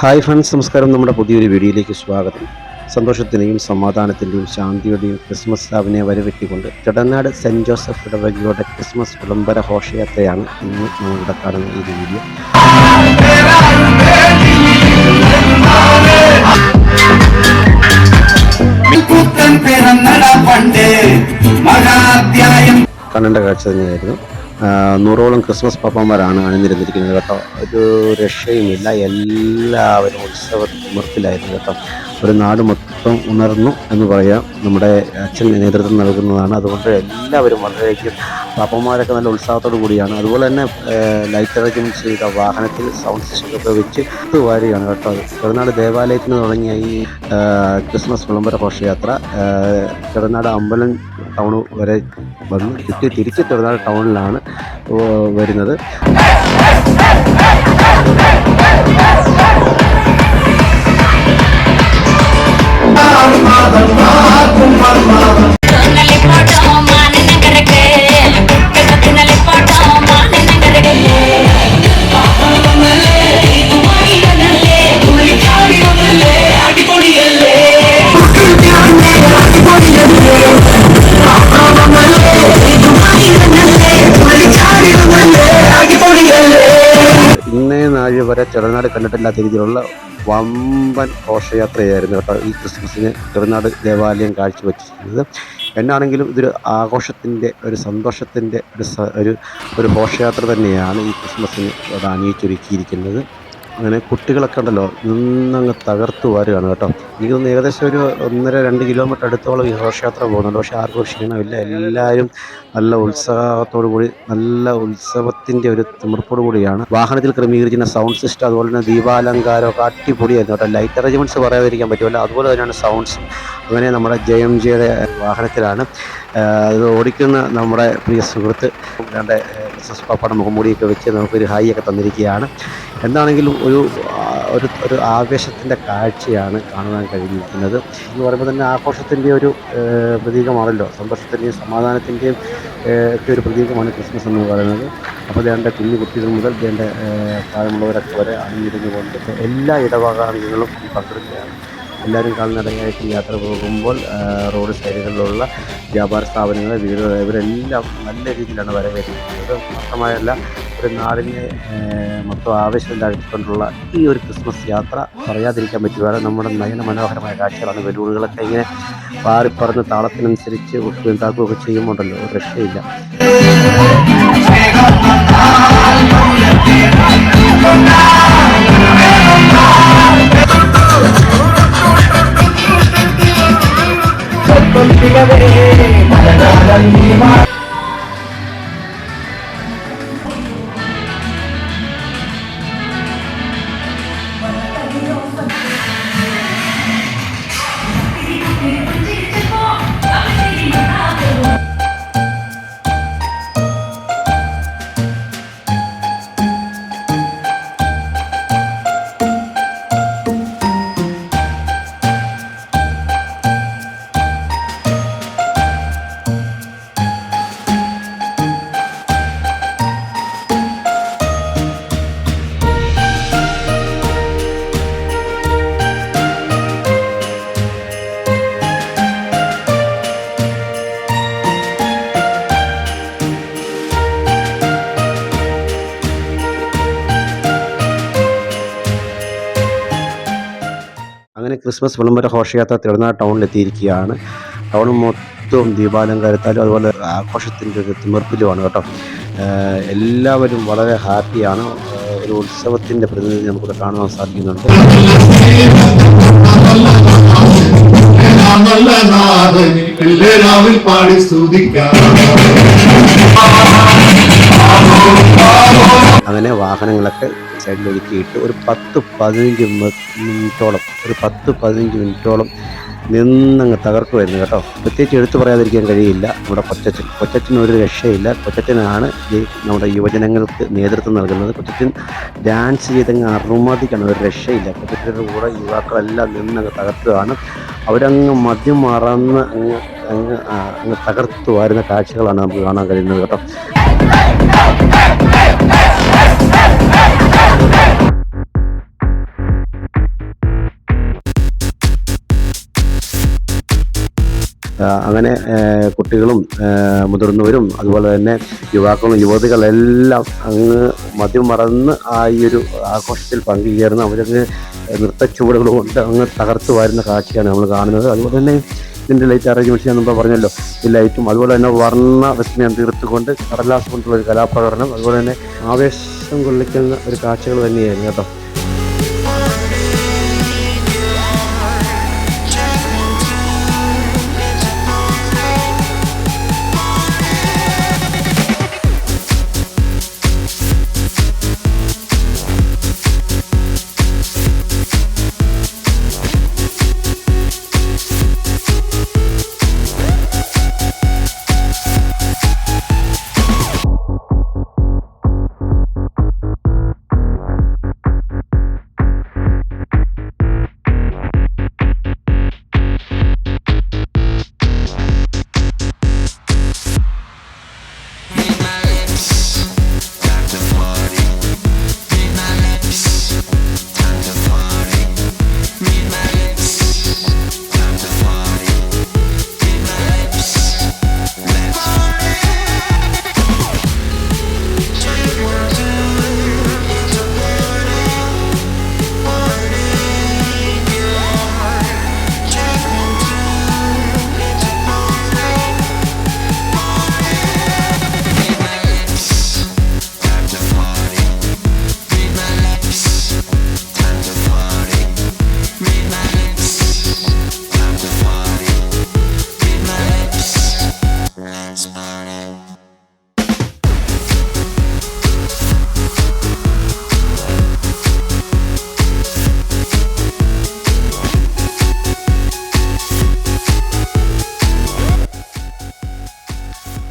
Hi friends, നമസ്കാരം. നമ്മുടെ പുതിയൊരു വീഡിയോയിലേക്ക് സ്വാഗതം. സന്തോഷത്തിൻ്റെയും സമാധാനത്തിൻ്റെയും ശാന്തിയുടെയും ക്രിസ്മസ് രാവിനെ വരവെറ്റിക്കൊണ്ട് ചെടനാട് സെൻറ്റ് ജോസഫ് ഇടവകയുടെ ക്രിസ്മസ് വിളംബര ഘോഷയാത്രയാണ് ഇന്ന് നമ്മളിവിടെ കാണുന്ന ഈ വീഡിയോ. കാണേണ്ട കാഴ്ച തന്നെയായിരുന്നു. 100ഓളം ക്രിസ്മസ് പാപ്പന്മാരാണ് അണിനിരന്നിരിക്കുന്നത് കേട്ടോ. ഒരു രക്ഷയുമില്ല, എല്ലാവരും ഉത്സവത്തിലായിരുന്നു കേട്ടോ. ഒരു നാട് മൊത്തം ഉണർന്നു എന്ന് പറയാം. നമ്മുടെ അച്ഛൻ നേതൃത്വം നൽകുന്നതാണ്. അതുകൊണ്ട് എല്ലാവരും വളരെയധികം പാപ്പന്മാരൊക്കെ നല്ല ഉത്സാഹത്തോടു കൂടിയാണ്. അതുപോലെ തന്നെ ലൈറ്റ് അറേഞ്ച്മെൻറ്റ് ചെയ്ത വാഹനത്തിൽ സൗണ്ട് സിസ്റ്റമൊക്കെ വെച്ച് വാരുകയാണ് കേട്ടോ. ചെറുനാട് ദേവാലയത്തിൽ നിന്ന് തുടങ്ങിയ ഈ ക്രിസ്മസ് വിളംബര ഘോഷയാത്ര ചെറുനാട് അമ്പലം ടൗൺ വരെ വന്ന് തിരിച്ച് ചെറുനാട് ടൗണിലാണ് വരുന്നത്. ഇന്നേ നാഴി വരെ ചെറുനാട് കണ്ടിട്ടില്ലാത്ത രീതിയിലുള്ള വമ്പൻ ഘോഷയാത്രയായിരുന്നു കേട്ടോ ഈ ക്രിസ്മസിന് ചെറുനാട് ദേവാലയം കാഴ്ചവെച്ചിരുന്നത്. എന്നാണെങ്കിലും ഇതൊരു ആഘോഷത്തിൻ്റെ, ഒരു സന്തോഷത്തിൻ്റെ ഒരു ഘോഷയാത്ര തന്നെയാണ് ഈ ക്രിസ്മസിന് അവിടെ അണിയിച്ചൊരുക്കിയിരിക്കുന്നത്. അങ്ങനെ കുട്ടികളൊക്കെ ഉണ്ടല്ലോ നിന്നങ്ങ് തകർത്ത് വരുകയാണ് കേട്ടോ. എനിക്ക് തോന്നുന്നു ഏകദേശം ഒരു 1.5-2 കിലോമീറ്റർ അടുത്തോളം ഈ ഘോഷയാത്ര പോകുന്നുണ്ട്. പക്ഷേ ആർക്കും ക്ഷീണമില്ല. എല്ലാവരും നല്ല ഉത്സാഹത്തോടു കൂടി, നല്ല ഉത്സവത്തിൻ്റെ ഒരു തിമിർപ്പോടു കൂടിയാണ്. വാഹനത്തിൽ ക്രമീകരിക്കുന്ന സൗണ്ട് സിസ്റ്റം, അതുപോലെ തന്നെ ദീപാലങ്കാരമൊക്കെ അടിപൊളിയായിരുന്നു കേട്ടോ. ലൈറ്റ് അറേഞ്ച്മെൻറ്റ്സ് പറയാതിരിക്കാൻ പറ്റുമല്ലോ. അതുപോലെ തന്നെയാണ് സൗണ്ട്സും. അങ്ങനെ നമ്മുടെ JMGയുടെ വാഹനത്തിലാണ് ഇത് ഓടിക്കുന്ന നമ്മുടെ പ്രിയ സുഹൃത്ത് രണ്ട് ക്രിസ്മസ് പാപ്പയുടെ മുഖംമൂടിയൊക്കെ വെച്ച് നമുക്കൊരു ഹായ് ഒക്കെ തന്നിരിക്കുകയാണ്. എന്താണെങ്കിലും ഒരു ആവേശത്തിൻ്റെ കാഴ്ചയാണ് കാണാൻ കഴിഞ്ഞിരിക്കുന്നത്. എന്ന് പറയുമ്പോൾ തന്നെ ആഘോഷത്തിൻ്റെ ഒരു പ്രതീകമാണല്ലോ. സന്തോഷത്തിൻ്റെയും സമാധാനത്തിൻ്റെയും ഒക്കെ ഒരു പ്രതീകമാണ് ക്രിസ്മസ് എന്ന് പറയുന്നത്. അപ്പോൾ വേണ്ട കുഞ്ഞു കുട്ടികൾ മുതൽ വേണ്ട പ്രായമുള്ളവരൊക്കെ വരെ അണിഞ്ഞിരുന്നുകൊണ്ട് എല്ലാ ഇടവകാംഗങ്ങളും പങ്കെടുക്കുകയാണ്. എല്ലാവരും കാൽനടയായിട്ട് യാത്ര പോകുമ്പോൾ റോഡ് സൈഡുകളിലുള്ള വ്യാപാര സ്ഥാപനങ്ങൾ, വീടുകൾ, ഇവരെല്ലാം നല്ല രീതിയിലാണ് വരവേറ്റിരിക്കുന്നത്. മാത്രമായല്ല, ഒരു നാടിനെ മൊത്തം ആവേശത്തിലാക്കിക്കൊണ്ടുള്ള ഈ ഒരു ക്രിസ്മസ് യാത്ര പറയാതിരിക്കാൻ പറ്റുകയാണ്. നമ്മുടെ നയന മനോഹരമായ കാഴ്ചകളാണ്. ബലൂണുകളൊക്കെ ഇങ്ങനെ പാറിപ്പറന്ന് താളത്തിനനുസരിച്ച് ഉണ്ടാക്കുകയൊക്കെ ചെയ്യുമ്പോണ്ടല്ലോ ഒരു രക്ഷയില്ല. അങ്ങനെ ക്രിസ്മസ് വിളംബര ഘോഷയാത്ര ചെറുനാട് ടൗണിലെത്തിയിരിക്കുകയാണ്. ടൗൺ മൊത്തവും ദീപാലങ്കാരത്താലും അതുപോലെ ആഘോഷത്തിൻ്റെ ഒരു തിമിർപ്പിലുമാണ് കേട്ടോ. എല്ലാവരും വളരെ ഹാപ്പിയാണ്. ഒരു ഉത്സവത്തിൻ്റെ പ്രതിനിധി നമുക്കിവിടെ കാണാൻ സാധിക്കുന്നുണ്ട്. അങ്ങനെ വാഹനങ്ങളൊക്കെ സൈഡിലൊതുക്കിയിട്ട് ഒരു 10-15 മിനിറ്റോളം നിന്നങ്ങ് തകർക്കുമായിരുന്നു കേട്ടോ. പ്രത്യേകിച്ച് എടുത്തു പറയാതിരിക്കാൻ കഴിയില്ല നമ്മുടെ കൊച്ചച്ഛൻ ഒരു രക്ഷയില്ല. കൊച്ചച്ഛനാണ് നമ്മുടെ യുവജനങ്ങൾക്ക് നേതൃത്വം നൽകുന്നത്. കൊച്ചച്ഛൻ ഡാൻസ് ചെയ്തങ്ങ് അറുമതിക്കാണ്, ഒരു രക്ഷയില്ല. കൊച്ചച്ഛൻ്റെ കൂടെ യുവാക്കളെല്ലാം നിന്നങ്ങ് തകർക്കുകയാണ്. അവരങ്ങ് മദ്യം മറന്ന് അങ്ങ് തകർത്തു വരുന്ന കാഴ്ചകളാണ് നമുക്ക് കാണാൻ കഴിയുന്നത് കേട്ടോ. അങ്ങനെ കുട്ടികളും മുതിർന്നവരും അതുപോലെ തന്നെ യുവാക്കളും യുവതികളെല്ലാം അങ്ങ് മതിമറന്ന് ആ ഈ ഒരു ആഘോഷത്തിൽ പങ്കുചേർന്ന് അവരങ്ങ് നൃത്തച്ചുവടുകൾ കൊണ്ട് അങ്ങ് തകർത്ത് വരുന്ന കാഴ്ചയാണ് നമ്മൾ കാണുന്നത്. അതുപോലെ തന്നെ ഇതിൻ്റെ ലൈറ്റ് അറേഞ്ച്മെൻറ്റ്സ് ഞാൻ മുമ്പ് പറഞ്ഞല്ലോ, ഈ ലൈറ്റും അതുപോലെ തന്നെ വർണ്ണ വിസ്മയം തീർത്തുകൊണ്ട് കടലാസ് കൊണ്ടുള്ള ഒരു കലാപ്രകടനം, അതുപോലെ തന്നെ ആവേശം കൊള്ളിക്കുന്ന ഒരു കാഴ്ചകൾ തന്നെയായിരുന്നു കേട്ടോ.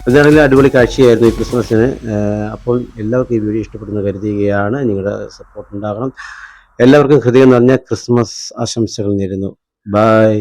എന്താണെങ്കിലും അടിപൊളി കാഴ്ചയായിരുന്നു ഈ ക്രിസ്മസിന്. അപ്പോൾ എല്ലാവർക്കും ഈ വീഡിയോ ഇഷ്ടപ്പെടുന്ന കരുതുകയാണ്. നിങ്ങളുടെ സപ്പോർട്ട് ഉണ്ടാകണം. എല്ലാവർക്കും ഹൃദയം നിറഞ്ഞ ക്രിസ്മസ് ആശംസകൾ നേരുന്നു. ബൈ.